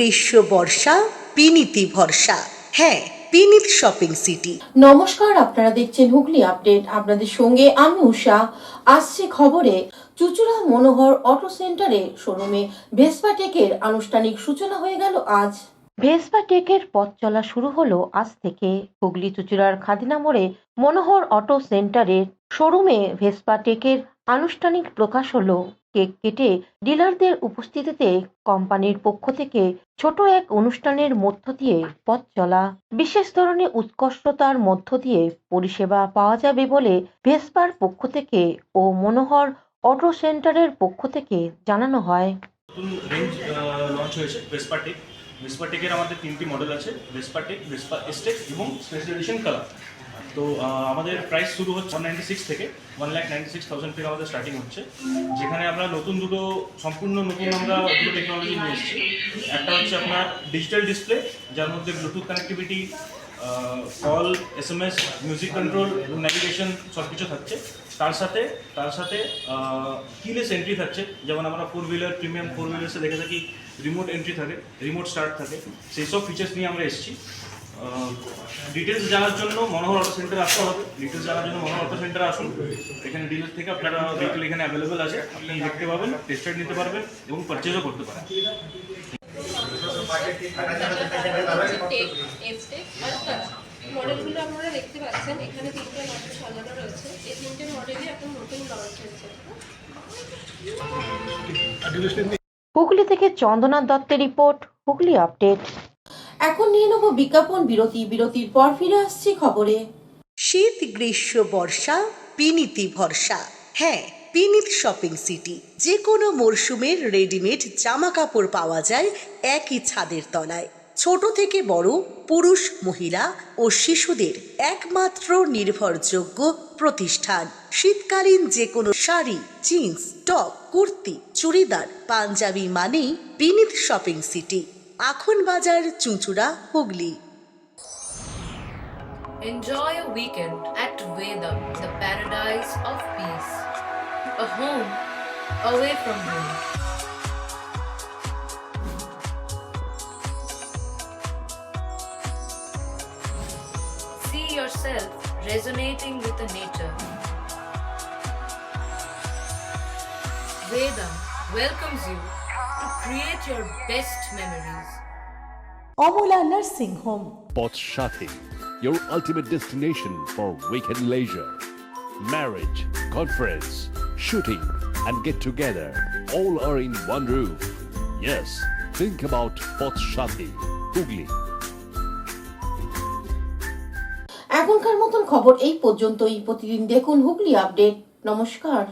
গ্রীষ্ম বর্ষা পিনিতি ভরসা। হ্যাঁ, পিনিত শপিং সিটি। নমস্কার, আপনারা দেখছেন হুগলি আপডেট। আপনাদের সঙ্গে আমি উষা। আসছে খবরে, চুঁচুড়া মনোহর অটো সেন্টারে শোরুমে ভেসপা টেকের আনুষ্ঠানিক সূচনা হয়ে গেল আজ। ভেসপা টেকের পথ চলা শুরু হলো আজ থেকে। হুগলি চুঁচুড়ার খাদিনা মোড়ে মনোহর অটো সেন্টারের শোরুমে ভেসপা টেকের আনুষ্ঠানিক প্রকাশ হলো। কেক কেটে ডিলারদের উপস্থিতিতে কোম্পানির পক্ষ থেকে ছোট এক অনুষ্ঠানের মধ্য দিয়ে পথ চলা। বিশেষ ধরনের উৎকর্ষতার মধ্য দিয়ে পরিষেবা পাওয়া যাবে বলে ভেসপার পক্ষ থেকে ও মনোহর অটো সেন্টারের পক্ষ থেকে জানানো হয়। নতুন রেঞ্জ লঞ্চ হয়েছে ভেসপা টেক। ভেসপা টেকের আমাদের 3টি মডেল আছে, ভেসপা টেক, ভেসপা এস্টেক এবং স্পেশাল এডিশন কালার। তো আমাদের প্রাইস শুরু হচ্ছে 196 থেকে 1,96,000 থেকে আমাদের স্টার্টিং হচ্ছে, যেখানে আমরা সম্পূর্ণ নতুন আমরা দুটো টেকনোলজি নিয়ে এসেছি। একটা হচ্ছে আপনার ডিজিটাল ডিসপ্লে, যার মধ্যে Bluetooth connectivity, call, SMS, music control এবং ন্যাভিগেশন সব কিছু থাকছে। তার সাথে কিলেস এন্ট্রি থাকছে। যেমন আমরা প্রিমিয়াম ফোর হুইলার্সে দেখে থাকি রিমোট এন্ট্রি থাকে, রিমোট স্টার্ট থাকে, সেই সব ফিচার্স নিয়ে আমরা এসেছি। ডিটেলস জানার জন্য মনোহর অটো সেন্টারে আসতে হবে। ডিটেলস জানার জন্য মনোহর অটো সেন্টারে আসুন। এখানে ডিলার থেকে আপনারা ভেহিকল এখানে অ্যাভেলেবেল আছে, আপনি দেখতে পাবেন, টেস্ট রাইড নিতে পারবেন এবং পারচেজও করতে পারেন। মডেলগুলো আপনারা দেখতে পাচ্ছেন, এখানে 3টে মডেল সাজানো রয়েছে। এই 3টে মডেলই এখন নতুন লঞ্চ হয়েছে। হুগলি থেকে চন্দনা দত্তের রিপোর্ট, হুগলি আপডেট। এখন নিয়ে নেব বিজ্ঞাপন বিরতি। বিরতির পর ফিরে আসছি খবরে। শীত গ্রীষ্ম বর্ষা পিনিতি ভরসা। হ্যাঁ, পিনিত শপিং সিটি। যে কোনো মরশুমের রেডিমেড জামা কাপড় পাওয়া যায় একই ছাদের তলায়। ছোট থেকে বড়, পুরুষ, মহিলা ও শিশুদের একমাত্র নির্ভরযোগ্য প্রতিষ্ঠান। শীতকালীন যে কোনো শাড়ি, জিন্স, টপ, কুর্তি, চুড়িদার, পাঞ্জাবি মানেই পিনিত শপিং সিটি। আখন বাজার, চুঁচুড়া, Hooghly. Enjoy a weekend at Vedam, the paradise of peace. A home away from home. See yourself resonating with the nature. Vedam welcomes you to create your best memories. Amala nursing home. Potshati, your ultimate destination for weekend leisure. Marriage, conference, shooting, and get together all are in one roof. Yes, think about Potshati, Hugli. এখনকার মতন খবর এই পর্যন্তই। প্রতিদিন দেখুন Hooghly update. নমস্কার।